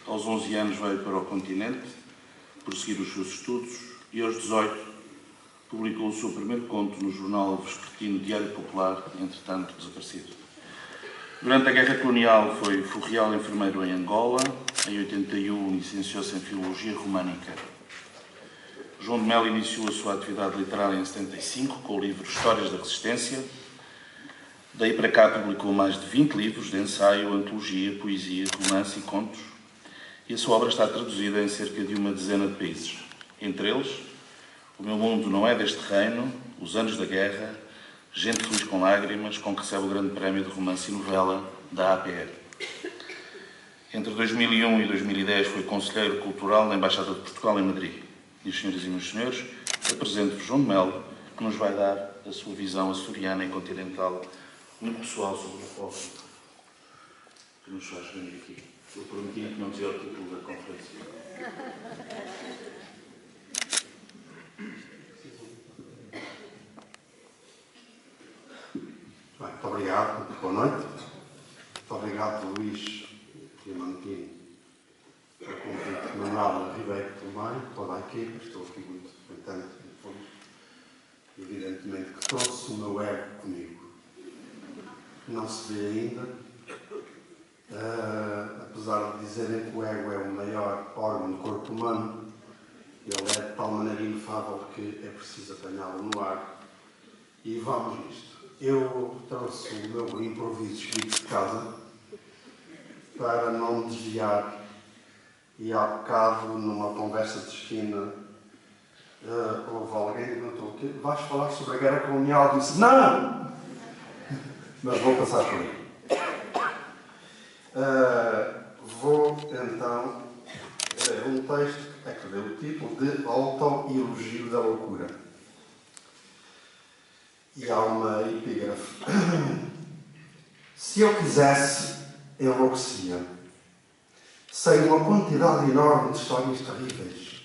Aos 11 anos veio para o continente prosseguir os seus estudos e aos 18 publicou o seu primeiro conto no jornal vespertino Diário Popular, entretanto desaparecido. Durante a Guerra Colonial foi furriel enfermeiro em Angola. Em 81 licenciou-se em Filologia Românica. João de Melo iniciou a sua atividade literária em 75 com o livro Histórias da Resistência. Daí para cá publicou mais de 20 livros de ensaio, antologia, poesia, romance e contos, e a sua obra está traduzida em cerca de uma dezena de países. Entre eles, O Meu Mundo Não É Deste Reino, Os Anos da Guerra, Gente Feliz com Lágrimas, com que recebe o grande prémio de romance e novela da APR. Entre 2001 e 2010 foi conselheiro cultural na Embaixada de Portugal em Madrid. Meus senhores e meus senhores, apresento-vos João de Melo, que nos vai dar a sua visão açoriana e continental, muito pessoal sobre o povo que nos faz venir aqui. Eu prometi que não dizia o título da conferência. Bem, muito obrigado, boa noite. Muito obrigado, Luís Diamantino, pelo convite de Manuel Ribeiro também, toda a equipa. Estou aqui muito contente, muito feliz. Evidentemente que trouxe o meu ego comigo. Não se vê ainda. Apesar de dizerem que o ego é o maior órgão do corpo humano, ele é de tal maneira inefável que é preciso apanhá-lo no ar. E vamos nisto. Eu trouxe o meu improviso escrito de casa para não me desviar, e há bocado, numa conversa de esquina, houve alguém que perguntou: vais falar sobre a guerra colonial? Eu disse: não! Mas vou passar por aí. Vou então um texto que deu o título de Autoelogio da Loucura. E há uma epígrafe. Se eu quisesse, enlouquecia. Sei uma quantidade enorme de histórias terríveis.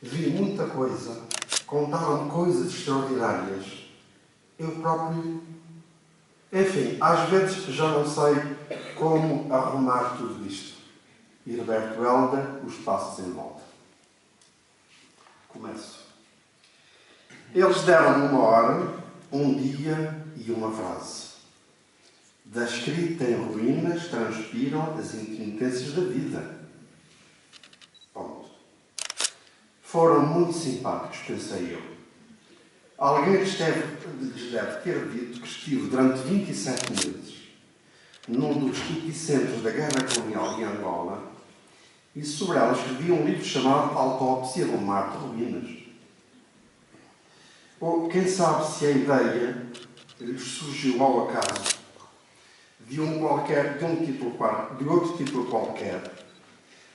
Vi muita coisa. Contaram-me coisas extraordinárias. Eu próprio... Enfim, às vezes já não sei como arrumar tudo isto. Herberto Helder, Os Passos em Volta. Começo. Eles deram-me uma hora, um dia e uma frase. Da escrita em ruínas transpiram as intermitências da vida. Ponto. Foram muito simpáticos, pensei eu. Alguém lhes deve ter dito que estive durante 27 meses num dos epicentros da guerra colonial de Angola e sobre ela escrevi um livro chamado Autópsia de um Mar de Ruínas. Ou quem sabe se a ideia lhes surgiu ao acaso de outro título qualquer,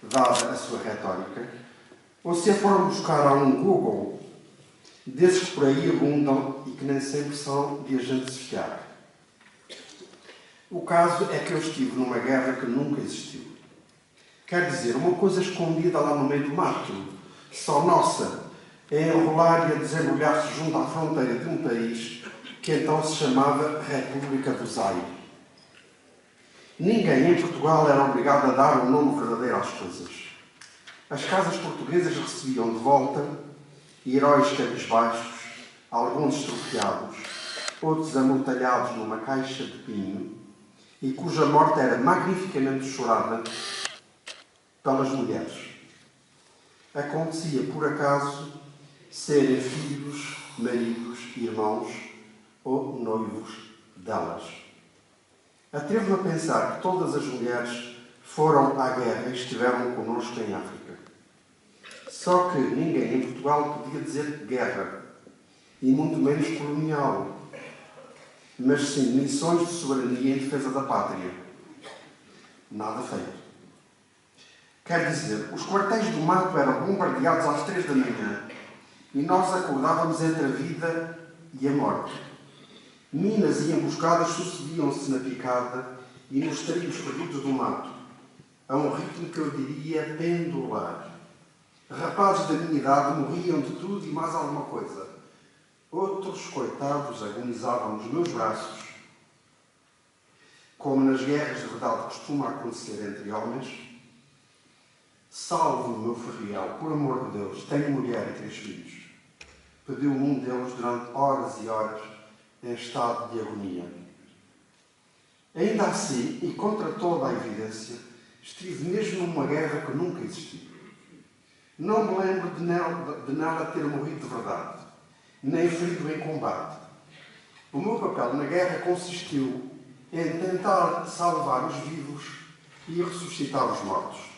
dada a sua retórica, ou se a foram buscar a um Google desses que por aí abundam e que nem sempre são de agentes fiáveis. O caso é que eu estive numa guerra que nunca existiu. Quer dizer, uma coisa escondida lá no meio do mato, só nossa, a enrolar e a desembrulhar-se junto à fronteira de um país que então se chamava República do Zaire. Ninguém em Portugal era obrigado a dar o nome verdadeiro às coisas. As casas portuguesas recebiam de volta heróis cabisbaixos, alguns estropiados, outros amortalhados numa caixa de pinho, e cuja morte era magnificamente chorada pelas mulheres. Acontecia, por acaso, serem filhos, maridos, irmãos ou noivos delas. Atrevo-me a pensar que todas as mulheres foram à guerra e estiveram connosco em África. Só que ninguém em Portugal podia dizer guerra, e muito menos colonial, mas sim missões de soberania em defesa da pátria. Nada feito. Quer dizer, os quartéis do mato eram bombardeados às 3 da manhã e nós acordávamos entre a vida e a morte. Minas e emboscadas sucediam-se na picada e nos trios perdidos do mato, a um ritmo que eu diria pendular. Rapazes da minha idade morriam de tudo e mais alguma coisa. Outros, coitados, agonizavam nos meus braços, como nas guerras de verdade costuma acontecer entre homens, Salve-me, meu ferrial, por amor de Deus, tenho mulher e 3 filhos. Pediu-me um deles durante horas e horas, em estado de agonia. Ainda assim, e contra toda a evidência, estive mesmo numa guerra que nunca existiu. Não me lembro de nela ter morrido de verdade, nem ferido em combate. O meu papel na guerra consistiu em tentar salvar os vivos e ressuscitar os mortos.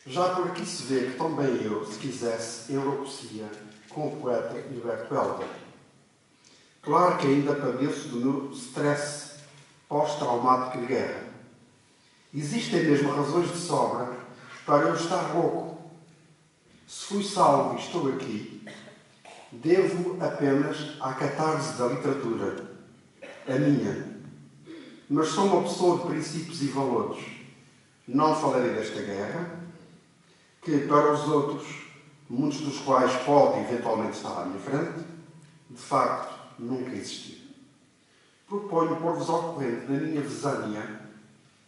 Já por aqui se vê que também eu, se quisesse, enlouquecia com o poeta Heriberto Helder. Claro que ainda padeço do meu stress pós-traumático de guerra. Existem mesmo razões de sobra para eu estar louco. Se fui salvo e estou aqui, devo apenas à catarse da literatura, a minha. Mas sou uma pessoa de princípios e valores. Não falarei desta guerra, que para os outros, muitos dos quais podem eventualmente estar à minha frente, de facto nunca existiu. Proponho pôr-vos ao corrente da minha vesania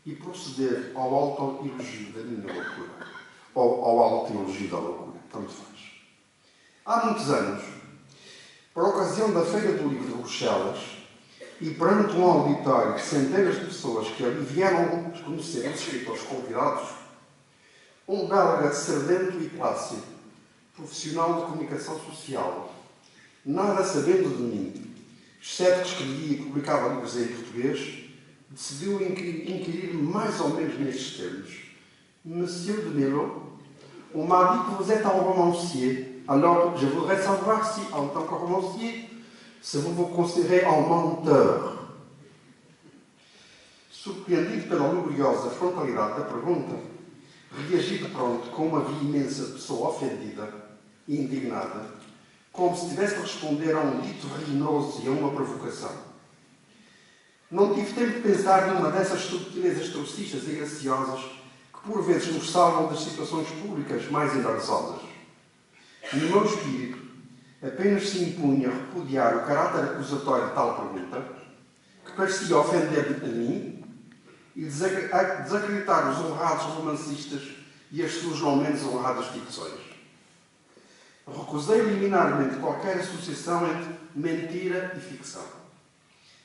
e proceder ao autoelogio da minha loucura. Ou ao autoelogio da loucura, tanto faz. Há muitos anos, por ocasião da Feira do Livro de Bruxelas, e perante um auditório de centenas de pessoas que ali vieram conhecer os escritores convidados, um belga sardento e plácido, profissional de comunicação social, nada sabendo de mim, exceto que escrevia e publicava livros em português, decidiu inquirir mais ou menos nestes termos. Monsieur de Mello, on m'a dit que vous êtes un romancier. Alors, je voudrais savoir si, en tant que romancier, se vous vous considérez un menteur. Surpreendido pela lubriosa frontalidade da pergunta, reagi de pronto com uma veemência de pessoa ofendida e indignada, como se tivesse de responder a um dito vergonhoso e a uma provocação. Não tive tempo de pensar numa dessas subtilezas trocistas e graciosas que por vezes nos salvam das situações públicas mais embaraçosas. No meu espírito, apenas se impunha repudiar o caráter acusatório de tal pergunta, que parecia ofender-me a mim, e desacreditar os honrados romancistas e as suas não menos honradas ficções. Recusei liminarmente qualquer associação entre mentira e ficção.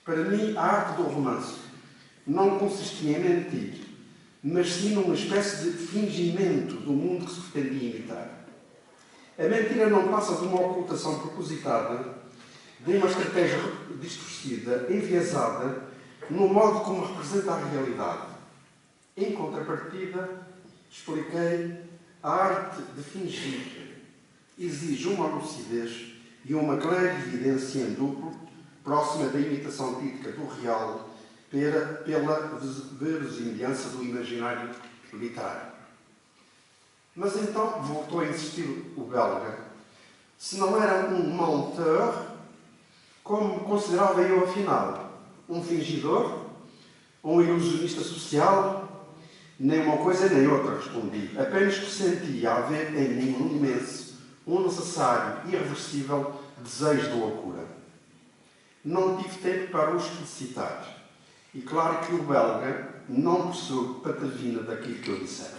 Para mim, a arte do romance não consistia em mentir, mas sim numa espécie de fingimento do mundo que se pretendia imitar. A mentira não passa de uma ocultação propositada, de uma estratégia distorcida, enviesada, no modo como representa a realidade. Em contrapartida, expliquei, a arte de fingir exige uma lucidez e uma clarividência em duplo, próxima da imitação típica do real, pela verosimilhança do imaginário literário. Mas então voltou a insistir o belga. Se não era um menteur, como me considerava eu afinal? Um fingidor? Um ilusionista social? Nem uma coisa nem outra, respondi. Apenas que sentia haver em mim um imenso, um necessário e irreversível desejo de loucura. Não tive tempo para o explicitar. E claro que o belga não percebeu patavina daquilo que eu dissera.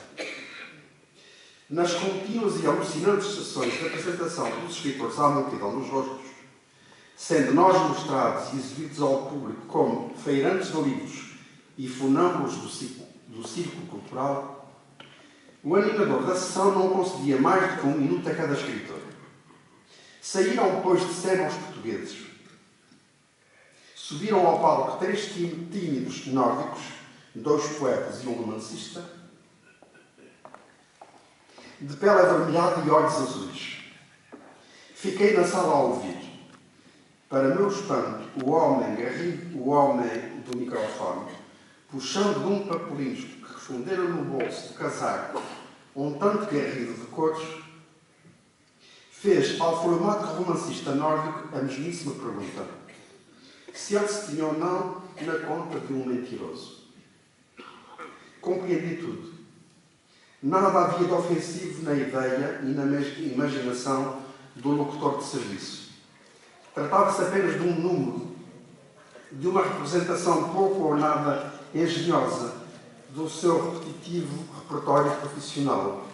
Nas contínuas e alucinantes sessões de apresentação dos escritores à multidão dos rostos, sendo nós mostrados e exibidos ao público como feirantes de livros e funâmbulos do círculo cultural, o animador da sessão não concedia mais do que 1 minuto a cada escritor. Saíram, pois, de cena os portugueses. Subiram ao palco 3 tímidos nórdicos, 2 poetas e um romancista, de pele avermelhada e olhos azuis. Fiquei na sala a ouvir. Para meu espanto, o homem do microfone, puxando de um papelinho que escondera no bolso do casaco um tanto garrido de cores, fez ao formato romancista nórdico a mesmíssima pergunta: se ele se tinha ou não na conta de um mentiroso. Compreendi tudo. Nada havia de ofensivo na ideia e na imaginação do locutor de serviço. Tratava-se apenas de um número, de uma representação pouco ou nada engenhosa, do seu repetitivo repertório profissional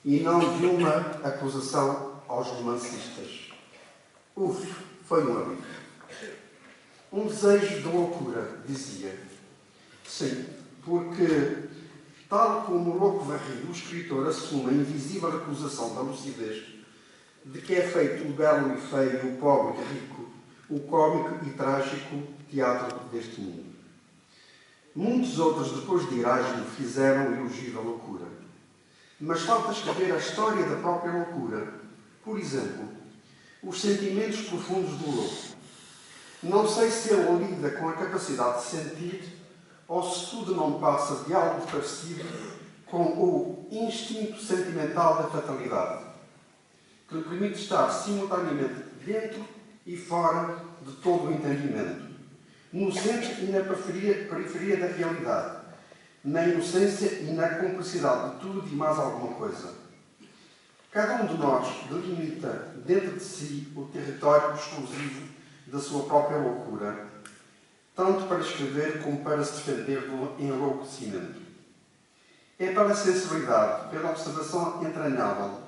e não de uma acusação aos romancistas. Uf, foi um alívio. Um desejo de loucura, dizia. Sim, porque, tal como o louco varrido, o escritor assume a invisível acusação da lucidez de que é feito o belo e feio, o pobre e rico, o cómico e trágico teatro deste mundo. Muitos outros, depois de Erasmo, fizeram o elogio da loucura. Mas falta escrever a história da própria loucura. Por exemplo, os sentimentos profundos do louco. Não sei se ele lida com a capacidade de sentir ou se tudo não passa de algo parecido com o instinto sentimental da fatalidade, que lhe permite estar simultaneamente dentro e fora de todo o entendimento, no centro e na periferia da realidade, na inocência e na cumplicidade de tudo e mais alguma coisa. Cada um de nós delimita dentro de si o território exclusivo da sua própria loucura, tanto para escrever como para se defender do enlouquecimento. É pela sensibilidade, pela observação entranhável,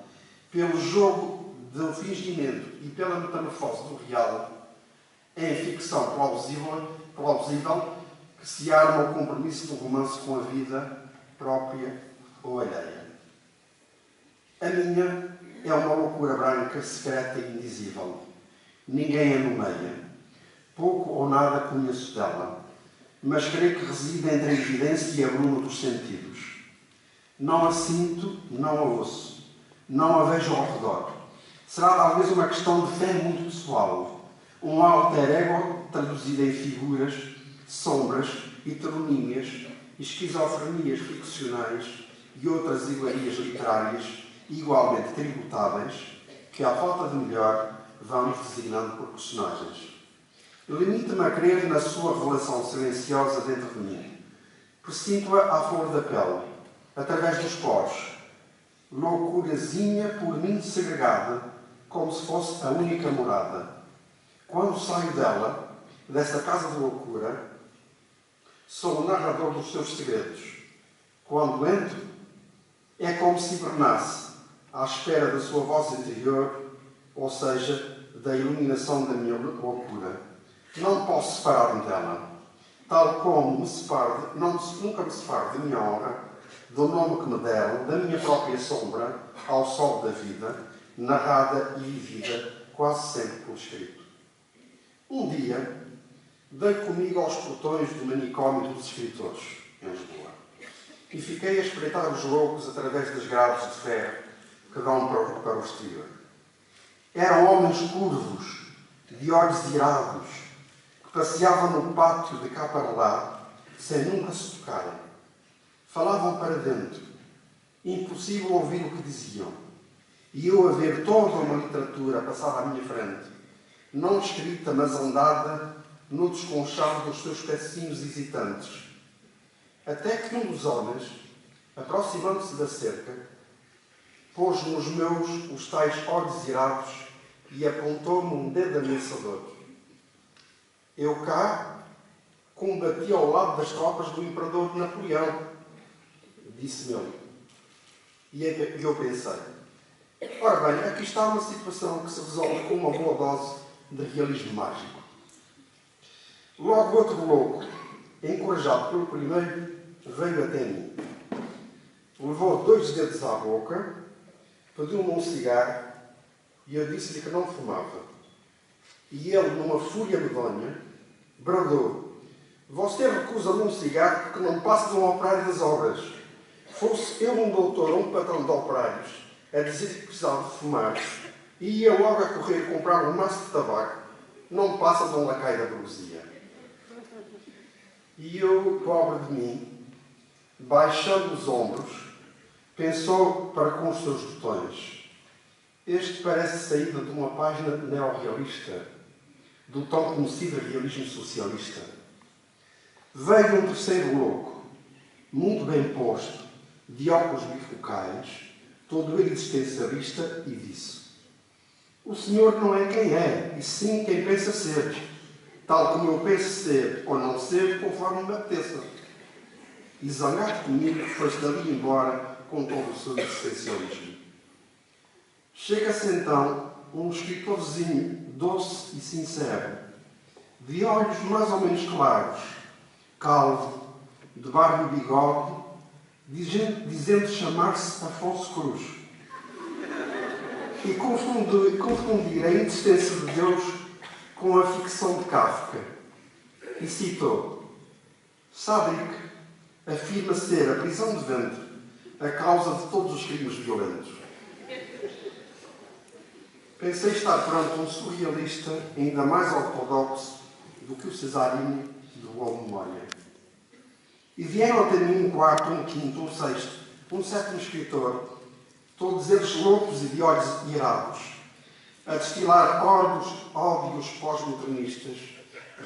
pelo jogo do fingimento e pela metamorfose do real, em ficção plausível, que se arma o compromisso do romance com a vida própria ou alheia. A minha é uma loucura branca, secreta e indizível. Ninguém a nomeia. Pouco ou nada conheço dela, mas creio que reside entre a evidência e a bruma dos sentidos. Não a sinto, não a ouço, não a vejo ao redor. Será talvez uma questão de fé muito pessoal, um alter ego traduzido em figuras, sombras, heteronímias, esquizofrenias ficcionais e outras iguarias literárias igualmente tributáveis, que, à falta de melhor, vamos designando por personagens. Limite-me a crer na sua revelação silenciosa dentro de mim. Presinto-a à flor da pele, através dos poros. Loucurazinha por mim segregada, como se fosse a única morada. Quando saio dela, desta casa de loucura, sou o narrador dos seus segredos. Quando entro, é como se hibernasse, à espera da sua voz interior, ou seja, da iluminação da minha loucura. Não posso separar-me dela, tal como nunca me separo da minha honra, do nome que me deram, da minha própria sombra, ao sol da vida, narrada e vivida, quase sempre por escrito. Um dia, dei comigo aos portões do manicômio dos escritores, em Lisboa, e fiquei a espreitar os loucos através das grades de ferro que dão para o exterior. Eram homens curvos, de olhos irados, que passeavam no pátio de cá para lá, sem nunca se tocarem. Falavam para dentro. Impossível ouvir o que diziam. E eu a ver toda uma literatura passar à minha frente, não escrita, mas andada no desconchado dos seus pecinhos hesitantes. Até que um dos homens, aproximando-se da cerca, pôs nos meus os tais olhos irados e apontou-me um dedo ameaçador. Eu cá combati ao lado das tropas do imperador Napoleão, disse-me ele. E eu pensei, ora bem, aqui está uma situação que se resolve com uma boa dose de realismo mágico. Logo outro louco, encorajado pelo primeiro, veio até mim. Levou 2 dedos à boca, pediu-me um cigarro e eu disse-lhe que não fumava. E ele, numa fúria medonha, bradou: você recusa-me um cigarro porque não passa de um operário das obras. Fosse eu um doutor ou um patrão de operários a dizer que precisava de fumar e ia logo a correr comprar um maço de tabaco, não passa de um lacaio da burguesia. E eu, pobre de mim, baixando os ombros, pensou para com os seus botões: este parece saída de uma página neorrealista, do tão conhecido realismo socialista. Veio um terceiro louco, muito bem posto, de óculos bifocais, todo ele existencialista, e disse: o senhor não é quem é, e sim quem pensa ser, tal como eu penso ser ou não ser, conforme me apeteça. e, zangado comigo, foi-se dali embora com todo o seu existencialismo. Chega-se então um escritorzinho doce e sincero, de olhos mais ou menos claros, calvo, de barba e bigode, dizendo chamar-se Afonso Cruz. E confundir a insistência de Deus com a ficção de Kafka. E citou: Sadrik afirma ser a prisão de ventre a causa de todos os crimes violentos. Pensei estar perante um surrealista ainda mais ortodoxo do que o Cesarini do Boa Memória. E vieram até mim um quarto, um quinto, um sexto, um sétimo escritor, todos eles loucos e de olhos irados, a destilar ódios pós-modernistas,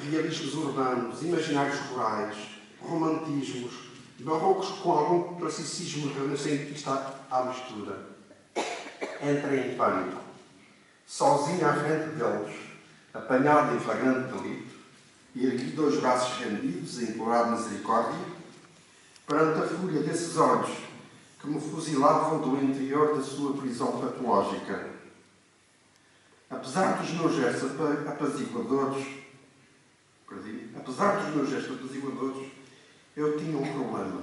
realismos urbanos, imaginários rurais, romantismos, barrocos com algum classicismo renascentista à mistura. Entrei em pânico, sozinho à frente deles, apanhado em flagrante delito, e ergui 2 braços rendidos a implorar misericórdia, perante a fúria desses olhos que me fuzilavam do interior da sua prisão patológica. Apesar dos meus gestos apaziguadores, eu tinha um problema.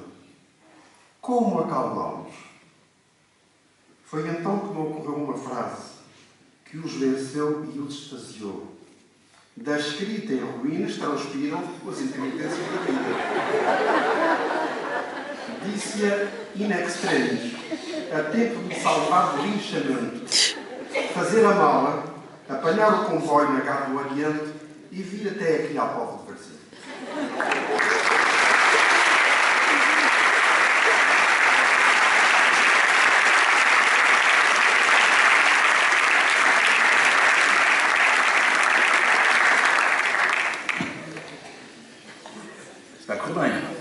Como acalmá-los? Foi então que me ocorreu uma frase que os venceu e os extasiou. Da escrita em ruínas transpiram as intermitências da vida. Disse-a in extremis, a tempo de salvar do linchamento, fazer a mala, apanhar o comboio na Gare do Oriente e vir até aqui à Póvoa de Varzim. Está a correr bem.